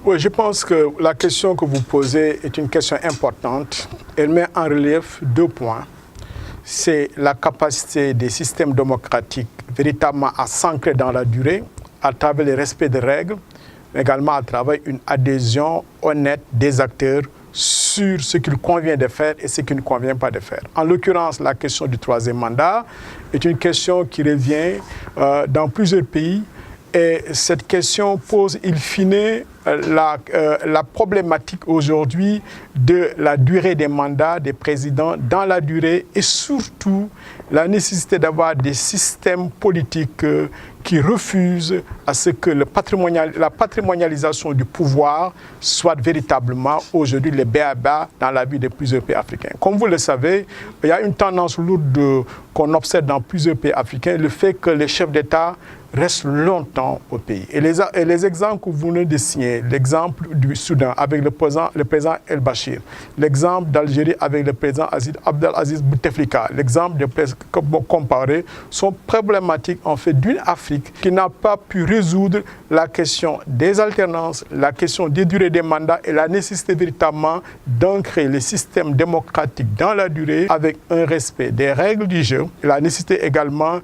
Oui, je pense que la question que vous posez est une question importante. Elle met en relief deux points. C'est la capacité des systèmes démocratiques véritablement à s'ancrer dans la durée à travers le respect des règles, mais également à travers une adhésion honnête des acteurs sur ce qu'il convient de faire et ce qu'il ne convient pas de faire. En l'occurrence, la question du troisième mandat est une question qui revient dans plusieurs pays. Et cette question pose, in fine, la problématique aujourd'hui de la durée des mandats des présidents dans la durée et surtout la nécessité d'avoir des systèmes politiques qui refusent à ce que la patrimonialisation du pouvoir soit véritablement aujourd'hui le b.a.-ba dans la vie de plusieurs pays africains. Comme vous le savez, il y a une tendance lourde qu'on observe dans plusieurs pays africains, le fait que les chefs d'État restent longtemps au pays. Et les exemples que vous venez de signer, l'exemple du Soudan avec le président El-Bachir, l'exemple d'Algérie avec le président Abdelaziz Bouteflika, l'exemple de comparé sont problématiques en fait d'une Afrique qui n'a pas pu résoudre la question des alternances, la question des durées des mandats et la nécessité véritablement d'ancrer les systèmes démocratiques dans la durée avec un respect des règles du jeu, et la nécessité également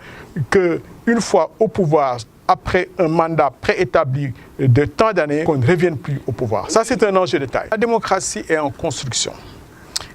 que une fois au pouvoir, après un mandat préétabli de tant d'années, qu'on ne revienne plus au pouvoir. Ça, c'est un enjeu de taille. La démocratie est en construction.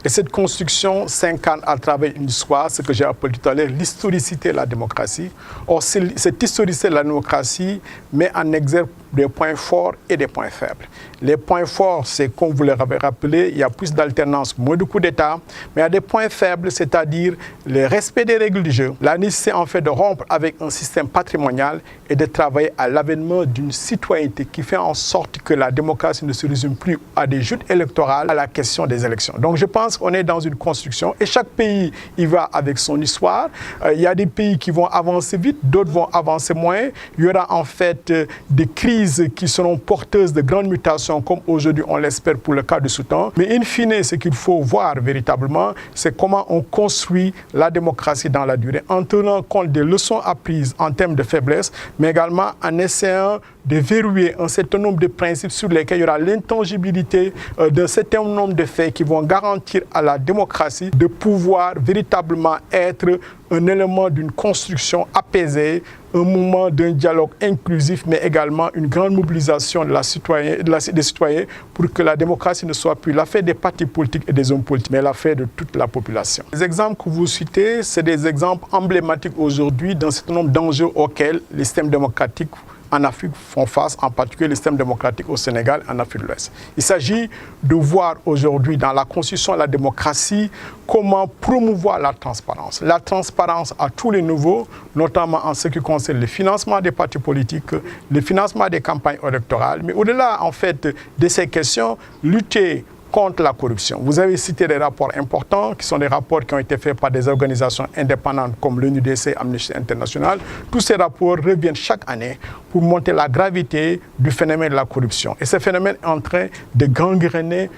Et cette construction s'incarne à travers une histoire, ce que j'ai appelé tout à l'heure l'historicité de la démocratie. Or, cette historicité de la démocratie met en exergue des points forts et des points faibles. Les points forts, c'est comme vous l'avez rappelé, il y a plus d'alternance, moins de coups d'État, mais il y a des points faibles, c'est-à-dire le respect des règles du jeu, la nécessité en fait de rompre avec un système patrimonial et de travailler à l'avènement d'une citoyenneté qui fait en sorte que la démocratie ne se résume plus à des joutes électorales, à la question des élections. Donc je pense qu'on est dans une construction et chaque pays y va avec son histoire. Il y a des pays qui vont avancer vite, d'autres vont avancer moins. Il y aura en fait des crises qui seront porteuses de grandes mutations comme aujourd'hui on l'espère pour le cas du Soudan. Mais in fine, ce qu'il faut voir véritablement, c'est comment on construit la démocratie dans la durée en tenant compte des leçons apprises en termes de faiblesse, mais également en essayant de verrouiller un certain nombre de principes sur lesquels il y aura l'intangibilité d'un certain nombre de faits qui vont garantir à la démocratie de pouvoir véritablement être un élément d'une construction apaisée, un moment d'un dialogue inclusif, mais également une grande mobilisation des citoyens pour que la démocratie ne soit plus l'affaire des partis politiques et des hommes politiques, mais l'affaire de toute la population. Les exemples que vous citez, c'est des exemples emblématiques aujourd'hui d'un certain nombre d'enjeux auxquels les systèmes démocratiques en Afrique font face, en particulier le système démocratique au Sénégal et en Afrique de l'Ouest. Il s'agit de voir aujourd'hui dans la constitution de la démocratie comment promouvoir la transparence. La transparence à tous les niveaux, notamment en ce qui concerne le financement des partis politiques, le financement des campagnes électorales, mais au-delà en fait de ces questions, lutter contre la corruption. Vous avez cité des rapports importants qui sont des rapports qui ont été faits par des organisations indépendantes comme l'ONUDC, Amnesty International. Tous ces rapports reviennent chaque année pour montrer la gravité du phénomène de la corruption. Et ce phénomène est en train de gangréner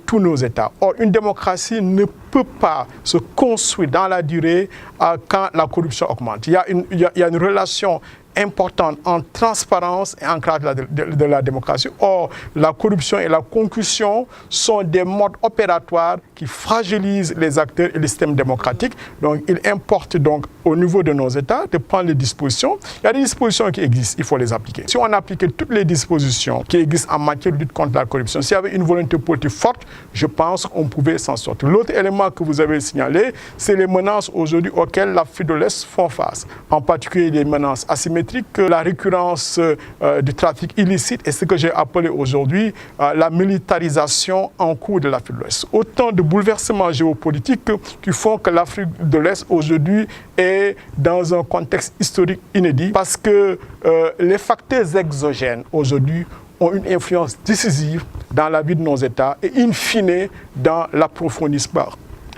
tous nos États. Or, une démocratie ne peut pas se construire dans la durée quand la corruption augmente. Il y a une relation importante en transparence et ancrage de la démocratie. Or, la corruption et la concussion sont des modes opératoires qui fragilisent les acteurs et les systèmes démocratiques. Donc, il importe donc au niveau de nos États de prendre les dispositions. Il y a des dispositions qui existent, il faut les appliquer. Si on appliquait toutes les dispositions qui existent en matière de lutte contre la corruption, s'il y avait une volonté politique forte, je pense qu'on pouvait s'en sortir. L'autre élément que vous avez signalé, c'est les menaces aujourd'hui auxquelles l'Afrique de l'Est font face. En particulier les menaces asymétriques, la récurrence du trafic illicite et ce que j'ai appelé aujourd'hui la militarisation en cours de l'Afrique de l'Ouest. Autant de bouleversements géopolitiques qui font que l'Afrique de l'Est aujourd'hui est dans un contexte historique inédit parce que les facteurs exogènes aujourd'hui ont une influence décisive dans la vie de nos États et in fine dans l'approfondissement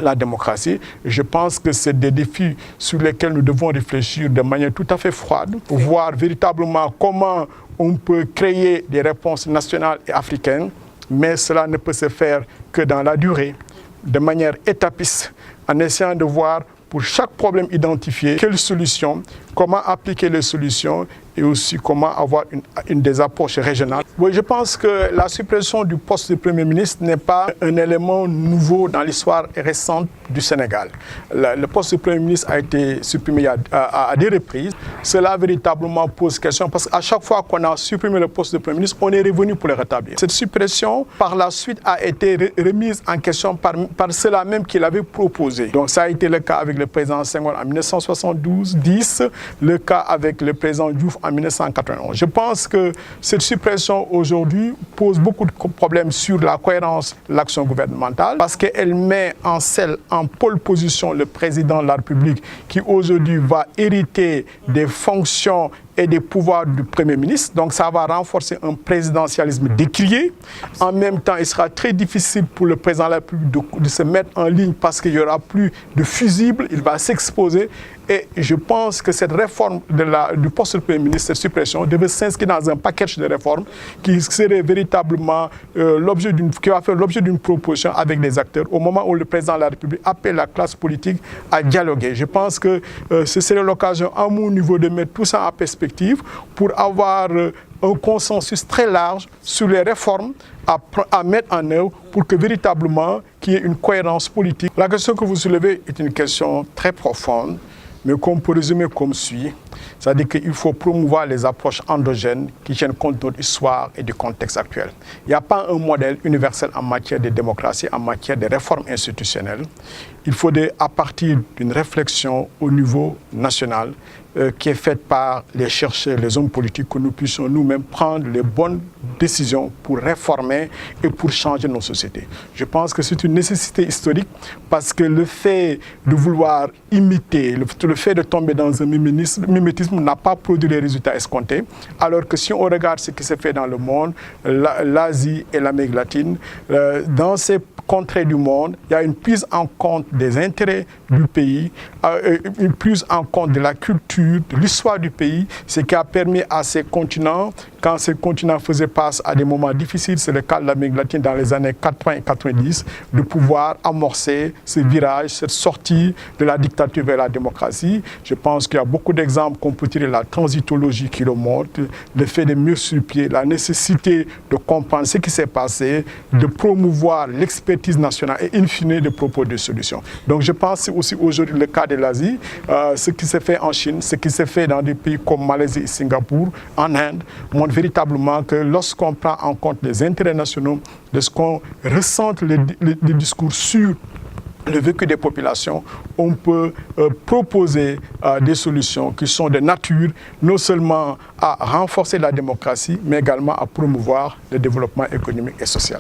la démocratie. Je pense que c'est des défis sur lesquels nous devons réfléchir de manière tout à fait froide pour voir véritablement comment on peut créer des réponses nationales et africaines, mais cela ne peut se faire que dans la durée, de manière étapiste, en essayant de voir pour chaque problème identifié, quelles solutions, comment appliquer les solutions et aussi comment avoir une des approches régionales. Oui, je pense que la suppression du poste de Premier ministre n'est pas un élément nouveau dans l'histoire récente du Sénégal. Le poste de Premier ministre a été supprimé à des reprises. Cela véritablement pose question parce qu'à chaque fois qu'on a supprimé le poste de Premier ministre, on est revenu pour le rétablir. Cette suppression, par la suite, a été remise en question par ceux-là même qui l'avaient proposé. Donc ça a été le cas avec le président Senghor en 1972-10, le cas avec le président Diouf en 1991. Je pense que cette suppression aujourd'hui pose beaucoup de problèmes sur la cohérence de l'action gouvernementale parce qu'elle met en pole position le président de la République qui aujourd'hui va hériter des fonctions et des pouvoirs du Premier ministre. Donc ça va renforcer un présidentialisme décrié. En même temps, il sera très difficile pour le président de la République de se mettre en ligne parce qu'il n'y aura plus de fusibles, il va s'exposer. Et je pense que cette réforme du poste de Premier ministre, cette suppression, devait s'inscrire dans un package de réformes qui serait véritablement qui va faire l'objet d'une proposition avec des acteurs au moment où le président de la République appelle la classe politique à dialoguer. Je pense que ce serait l'occasion à mon niveau de mettre tout ça en perspective pour avoir un consensus très large sur les réformes à mettre en œuvre pour que véritablement qu'il y ait une cohérence politique. La question que vous soulevez est une question très profonde, mais qu'on peut résumer comme suit. C'est-à-dire qu'il faut promouvoir les approches endogènes qui tiennent compte de notre histoire et du contexte actuel. Il n'y a pas un modèle universel en matière de démocratie, en matière de réformes institutionnelles. Il faudrait, à partir d'une réflexion au niveau national, qui est faite par les chercheurs, les hommes politiques, que nous puissions nous-mêmes prendre les bonnes décisions pour réformer et pour changer nos sociétés. Je pense que c'est une nécessité historique parce que le fait de vouloir imiter, le fait de tomber dans un mimétisme n'a pas produit les résultats escomptés, alors que si on regarde ce qui se fait dans le monde, l'Asie et l'Amérique latine, dans ces contrées du monde, il y a une prise en compte des intérêts du pays, une prise en compte de la culture, de l'histoire du pays, ce qui a permis à ces continents, quand ces continents faisaient face à des moments difficiles, c'est le cas de l'Amérique latine dans les années 80 et 90, de pouvoir amorcer ce virage, cette sortie de la dictature vers la démocratie. Je pense qu'il y a beaucoup d'exemples qu'on peut tirer, la transitologie qui le montre, le fait de mieux sur pied, la nécessité de comprendre ce qui s'est passé, de promouvoir l'expertise nationale et in fine de propos de solutions. Donc je pense aussi aujourd'hui le cas de l'Asie, ce qui s'est fait en Chine, ce qui s'est fait dans des pays comme Malaisie et Singapour, en Inde, montre véritablement que lorsqu'on prend en compte les intérêts nationaux, lorsqu'on ressente les discours sur le vécu des populations, on peut proposer des solutions qui sont de nature non seulement à renforcer la démocratie, mais également à promouvoir le développement économique et social.